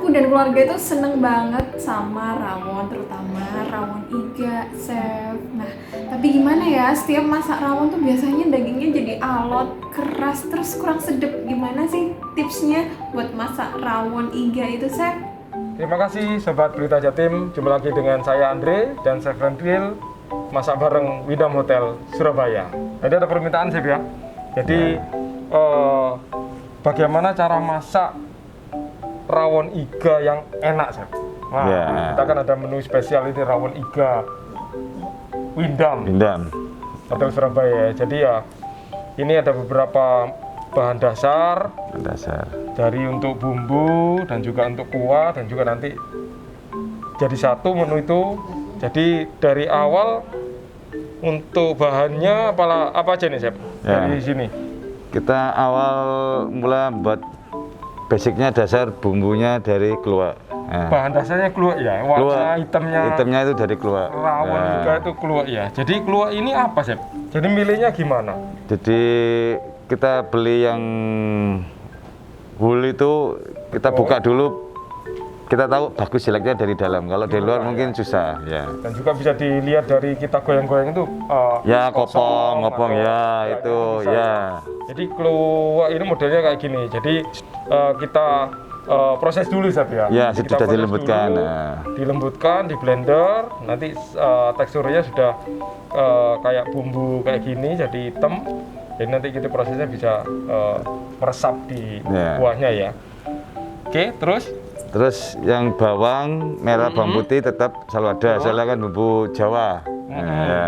aku dan keluarga itu seneng banget sama rawon, terutama rawon iga, chef. Nah, tapi gimana ya, setiap masak rawon tuh biasanya dagingnya jadi alot, keras, terus kurang sedep. Gimana sih tipsnya buat masak rawon iga itu, chef? Terima kasih Sobat Berita Jatim, jumpa lagi dengan saya Andre dan Chef Rentril, masak bareng Widam Hotel Surabaya. Jadi ada permintaan Chef ya. Jadi bagaimana cara masak rawon iga yang enak Chef? Nah, kita kan ada menu spesial ini rawon iga Widam Hotel Surabaya. Jadi ya ini ada beberapa bahan dasar dari untuk bumbu dan juga untuk kuah dan juga nanti jadi satu menu itu. Jadi dari awal untuk bahannya apa aja nih Chef? Ya. Dari sini Kita awal mula buat basicnya dasar bumbunya dari keluak. Nah, bahan dasarnya keluak ya, warna hitamnya itu dari keluak. rawon iga itu keluak ya. Jadi keluak ini apa Chef? Jadi milihnya gimana? Jadi kita beli yang whole itu kita buka dulu, kita tahu bagus jeleknya dari dalam. Kalau dari luar mungkin susah ya. Dan juga bisa dilihat dari kita goyang-goyang itu Ya kosong kopong atau- ya itu bisa. ya. Jadi keluak ini modelnya kayak gini. Jadi kita proses dulu Chef ya. Ya, Jadi kita sudah proses dilembutkan. dulu, Nah. dilembutkan di blender. Nanti teksturnya sudah kayak bumbu kayak gini, jadi hitam. Jadi nanti kita prosesnya bisa meresap di kuahnya ya. Oke, Terus yang bawang merah, bawang putih tetap selalu ada. Soalnya kan bumbu Jawa. Nah, ya.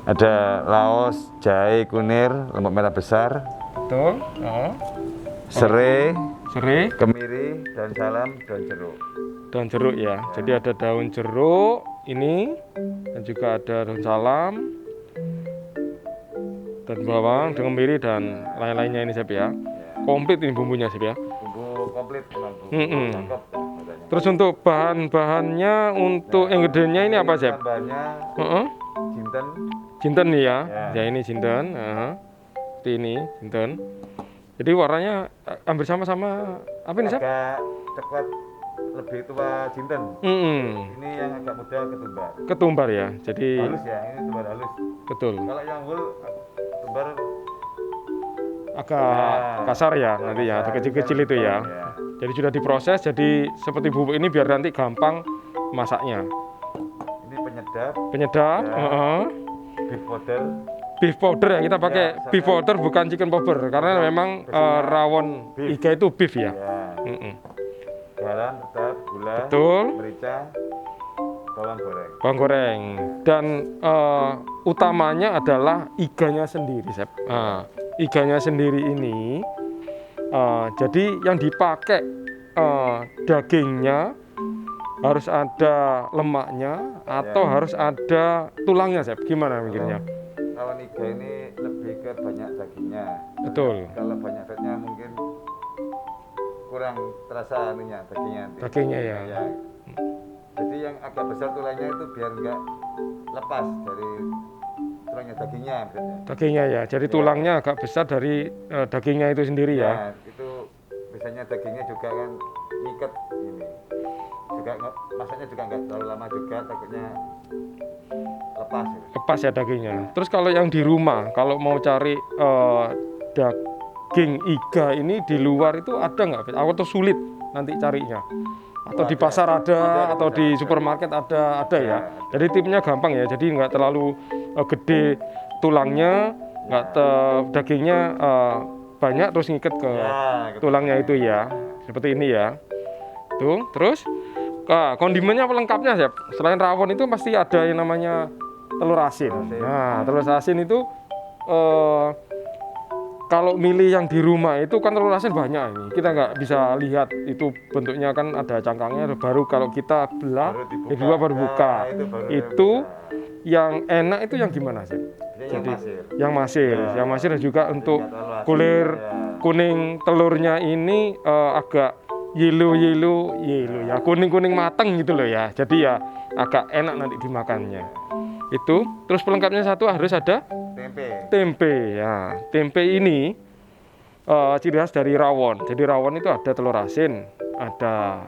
Ada laos, jahe, kunir, lombok merah besar, betul. serai, Kemiri, daun salam, daun jeruk. daun jeruk ya. Jadi ada daun jeruk ini dan juga ada daun salam dan bawang, dengan kemiri dan lain-lainnya ini Chef ya. Komplit ini bumbunya Chef ya. Bumbu komplit memang. Cakep, katanya. Terus untuk bahan-bahannya, untuk ingredientnya ini apa Chef? Bahannya jinten. Jinten nih ya. Ya. Ya ini jinten. Seperti ini jinten. Jadi warnanya hampir sama-sama apa ini Chef? Agak coklat lebih tua jinten. Ini yang agak muda ketumbar. Ketumbar ya. Jadi Halus ya, ini tumbar halus. betul. Kalau yang whole tumbar Agak kasar ya nanti ya, agak kecil-kecil itu ya. Jadi sudah diproses, jadi seperti bubuk ini biar nanti gampang masaknya. Ini penyedap, Penyedap, beef powder. beef powder ya, kita pakai Ya, beef powder bukan chicken powder karena memang rawon iga itu beef ya. Garam tetap, gula, Betul. merica, bawang goreng. Bawang goreng dan utamanya adalah iganya sendiri, Chef. Iganya sendiri ini, jadi yang dipakai dagingnya harus ada lemaknya atau harus ada tulangnya, Chef. Gimana mikirnya? Rawon iga ini lebih ke banyak dagingnya. Betul. Kalau banyak fatnya mungkin kurang terasa anunya dagingnya. Dagingnya ya. Jadi yang agak besar tulangnya itu biar enggak lepas dari tulangnya dagingnya maksudnya. Dagingnya ya. Jadi tulangnya agak besar dari dagingnya itu sendiri ya. Itu biasanya dagingnya juga kan ngikat ini. Juga masaknya juga enggak terlalu lama juga, takutnya lepas. Lepas ya dagingnya. Terus kalau yang di rumah, kalau mau cari daging iga ini di luar itu ada nggak? Atau sulit nanti carinya? Atau di pasar ada, atau di supermarket ada ya. Jadi tipnya gampang ya. Jadi nggak terlalu gede tulangnya, dagingnya banyak terus ngikat ke tulangnya itu ya. Seperti ini ya. Tuh, terus kondimennya pelengkapnya Chef. Selain rawon itu pasti ada yang namanya telur asin. Nah, telur asin itu kalau milih yang di rumah itu kan telur asin banyak ini. Kita nggak bisa lihat itu bentuknya kan ada cangkangnya. Baru kalau kita belah, kedua baru buka. Itu yang enak itu yang gimana sih? Jadi yang masir dan juga untuk kulit kuning telurnya ini agak yellow ya, kuning matang gitu loh ya. Jadi ya agak enak nanti dimakannya. Itu terus pelengkapnya satu harus ada tempe ya. Tempe ini ciri khas dari rawon. Jadi rawon itu ada telur asin, ada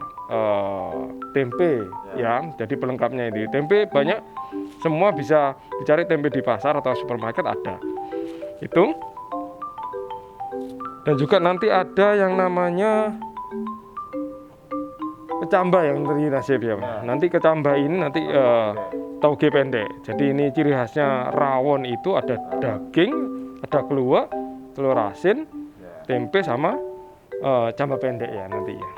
tempe ya. Jadi pelengkapnya ini tempe banyak, semua bisa dicari tempe di pasar atau supermarket ada. Itu. Dan juga nanti ada yang namanya kecambah yang tadi nasib ya, Pak. Nanti kecambah ini nanti tauge pendek. Jadi ini ciri khasnya rawon itu ada daging, ada keluak, telur asin, tempe sama cambah pendek ya nanti ya.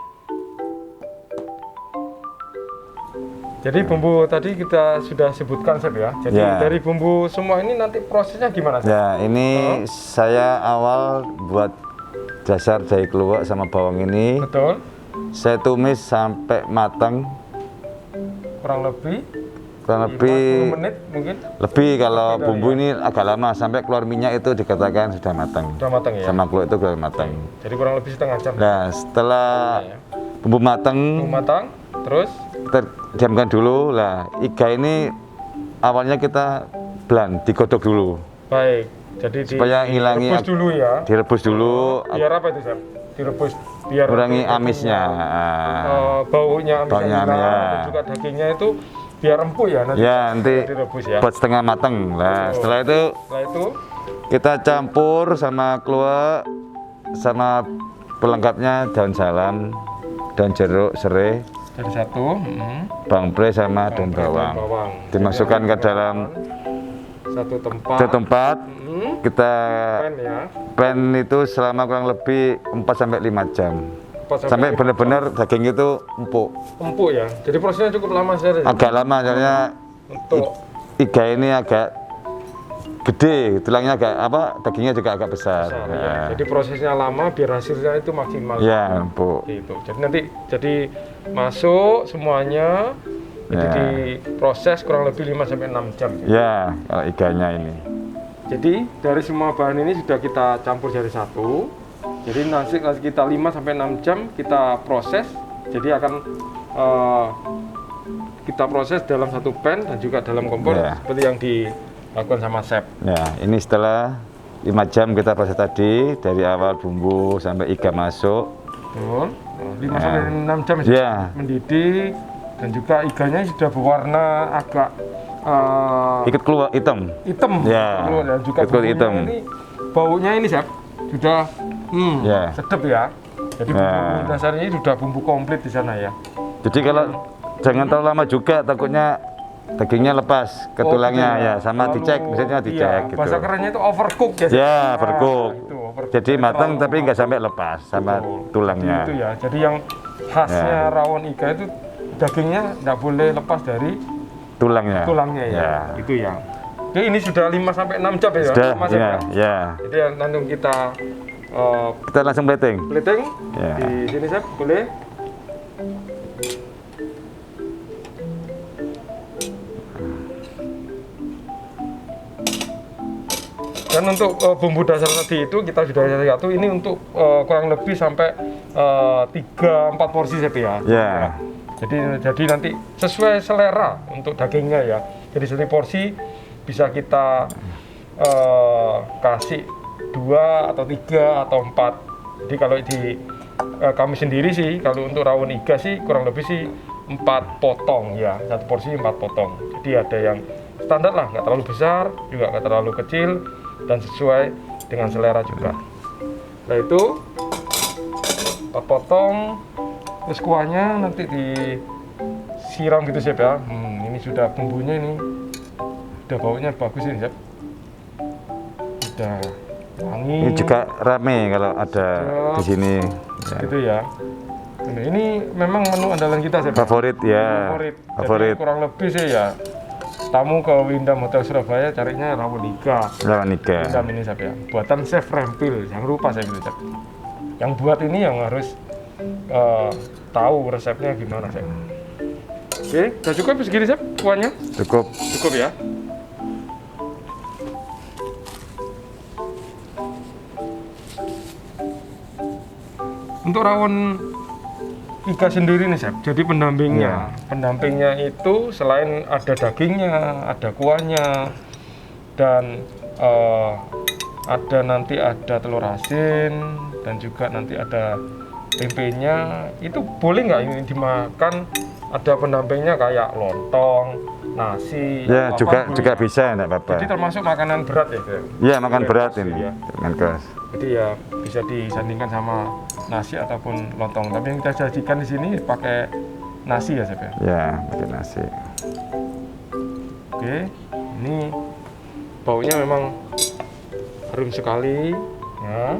Jadi bumbu tadi kita sudah sebutkan Chef ya. Jadi dari bumbu semua ini nanti prosesnya gimana Chef? Ya, ini saya awal buat dasar jahe keluak sama bawang ini. Betul. Saya tumis sampai matang. Kurang lebih 50 menit mungkin. Lebih kalau bumbu ini agak lama sampai keluar minyak itu dikatakan sudah matang. Sudah matang ya. Sama keluak itu sudah matang. Jadi kurang lebih setengah jam. Nah, setelah bumbu matang, terus kita diamkan dulu. Lah, iga ini awalnya kita blend, digodok dulu. Baik. Jadi supaya hilangi direbus dulu ya. Direbus dulu. Biar apa itu, Chef? Direbus biar kurangi amisnya. Baunya amisnya hilang, ya. dan juga dagingnya itu biar empuk ya nanti. Ya, nanti direbus ya. buat setengah matang. Nah, setelah itu kita campur sama keluak sama pelengkapnya daun salam, daun jeruk, serai. Jadi satu, bawang pre sama daun bawang. Dimasukkan ke dalam satu tempat. Kita pen itu selama kurang lebih 4 sampai 5 jam. Sampai benar-benar daging itu empuk. Empuk ya. Jadi prosesnya cukup lama sih. Agak lama soalnya iga ini agak gede, tulangnya agak dagingnya juga agak besar. Ya. Jadi prosesnya lama biar hasilnya itu maksimal. Ya, empuk. Gitu. Jadi nanti masuk semuanya. Jadi diproses kurang lebih 5 sampai 6 jam. Ya, kalau iganya ini. Jadi dari semua bahan ini sudah kita campur jadi satu. Jadi nanti kita 5 sampai 6 jam kita proses. Jadi akan kita proses dalam satu pan dan juga dalam kompor seperti yang dilakukan sama chef. Ya, ini setelah 5 jam kita proses tadi dari awal bumbu sampai iga masuk. Betul. 5 sampai 6 jam mendidih dan juga iganya sudah berwarna agak ikut keluar hitam ya, dan juga hitam. Baunya ini Chef sudah sedap ya. Jadi bumbu dasarnya ini sudah bumbu komplit di sana ya. Jadi kalau jangan terlalu lama juga, takutnya dagingnya lepas ke tulangnya ya, sama dicek, misalnya dicek gitu. Bahasa kerennya itu overcook ya. Ya, overcook. Jadi matang tapi nggak sampai lepas sama tulangnya. Itu ya. Jadi yang khasnya rawon iga itu dagingnya nggak boleh lepas dari tulangnya ya. Itu ya. Jadi ini sudah 5 sampai 6 jam ya. Sudah, ya. Jadi nanti kita langsung plating. Ya. Di sini Chef, boleh. Dan untuk bumbu dasar tadi itu kita sudah satu, ini untuk kurang lebih sampai 3-4 porsi Chef ya. Ya. Jadi nanti sesuai selera untuk dagingnya ya. Jadi satu porsi bisa kita kasih 2 atau 3 atau 4. Jadi kalau di kami sendiri sih, kalau untuk rawon iga sih kurang lebih sih 4 potong ya. Satu porsi 4 potong. Jadi ada yang standar lah, nggak terlalu besar, juga nggak terlalu kecil, dan sesuai dengan selera juga. Nah itu 4 potong. Terus kuahnya nanti disiram gitu Chef ya. Ini sudah bumbunya ini. Udah baunya bagus ini Chef. Udah wangi. Ini juga rame kalau ada di sini. Gitu ya. Ini memang menu andalan kita Chef. Favorit ya. Favorit. Jadi kurang lebih sih ya. Tamu ke Windham Hotel Surabaya carinya rawon iga. Windham ini Chef ya. Buatan Chef Rempil. Jangan lupa saya gitu Chef. Yang buat ini yang harus tahu resepnya gimana Chef. Oke, udah cukup segini Chef kuahnya? Cukup ya. Untuk rawon iga sendiri nih Chef, jadi pendampingnya itu selain ada dagingnya, ada kuahnya, dan ada telur asin, dan juga nanti ada tempenya itu boleh nggak ini dimakan, ada pendampingnya kayak lontong, nasi, Ya, juga apapun juga ya. bisa, enggak apa-apa. Jadi termasuk makanan berat ya, Chef? Iya, makan Iya, berat iya. ini. Makan keras. Jadi ya bisa disandingkan sama nasi ataupun lontong. Tapi yang kita sajikan di sini pakai nasi ya, Chef ya. Ya, pakai nasi. Oke, ini baunya memang harum sekali. Ya.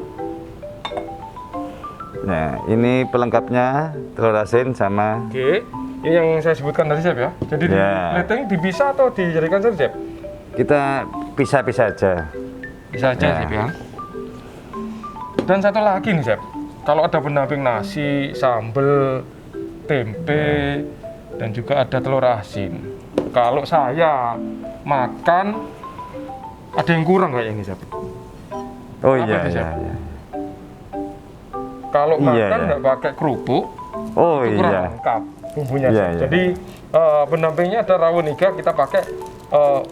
Nah, ini pelengkapnya telur asin sama Oke, ini yang saya sebutkan tadi, Chef ya. Jadi Ya. plating dipisah atau dijadikan satu, Chef? kita pisah-pisah aja. Bisa aja, Ya. Chef ya. Dan satu lagi nih, Chef. Kalau ada pendamping nasi, sambel, tempe, dan juga ada telur asin. Kalau saya makan ada yang kurang kayaknya ini, Chef. Oh Apa iya, itu, Chef? iya, iya. Kalau Iya, makan iya. nggak pakai kerupuk, Oh itu kurang iya. lengkap bumbunya, Iya, Chef. iya. Jadi pendampingnya ada rawon iga, kita pakai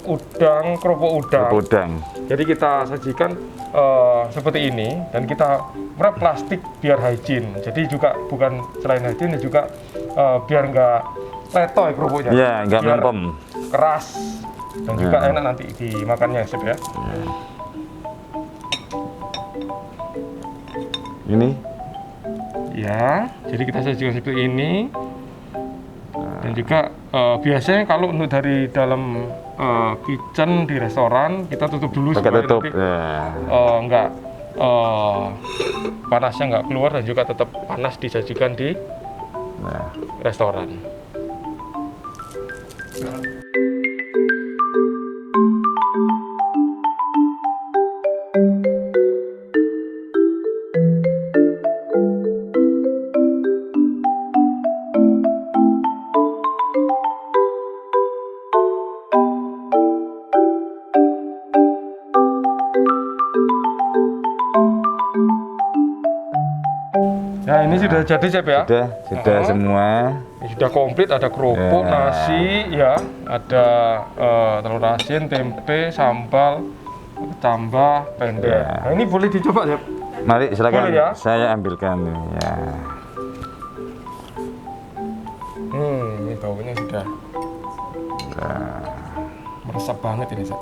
udang, kerupuk udang. Udang. Jadi kita sajikan seperti ini dan kita wrap plastik biar hygiene. Jadi juga bukan selain hygiene juga biar nggak letoy kerupuknya. Iya, nggak Biar melempem. Keras dan juga Ya. enak nanti dimakannya, Chef ya. Ini Ya, jadi kita sajikan seperti ini. Dan juga biasanya kalau untuk dari dalam kitchen di restoran kita tutup dulu pakai supaya tutup. nanti Ya. nggak panasnya nggak keluar dan juga tetap panas disajikan di Nah, restoran. Nah ini sudah jadi, Chef ya. sudah semua. Ini sudah komplit, ada kerupuk, Ya. nasi, ya, ada telur asin, tempe, sambal, tambah pendek. Ya. Nah, ini boleh dicoba, Chef. Mari silakan. Boleh ya? Saya ambilkan nih. Ya. Ini baunya sudah meresap banget ini, Chef.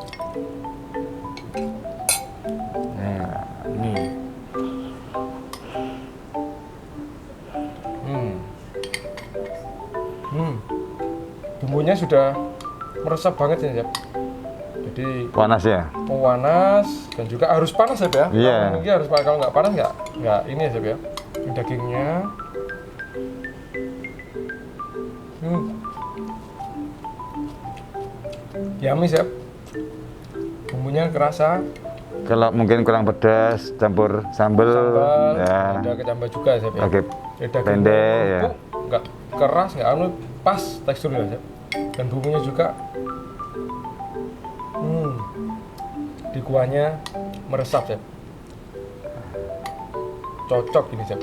Nah, ini. Bumbunya sudah meresap banget ya, Chef. Jadi Panas ya? panas dan juga harus panas, Chef ya. Iya. Ini harus panas. Kalau nggak panas nggak ini ya, Chef ya. Ini dagingnya. Yummy, Chef. Bumbunya kerasa. Kalau mungkin kurang pedas, campur sambal. Sambal, Ya. ada kecambah juga, Chef ya. Oke. Jadi dagingnya Pendek ya. empuk, nggak keras, nggak anu, pas teksturnya, Chef. Dan bumbunya juga di kuahnya meresap, Chef. Cocok ini, Chef.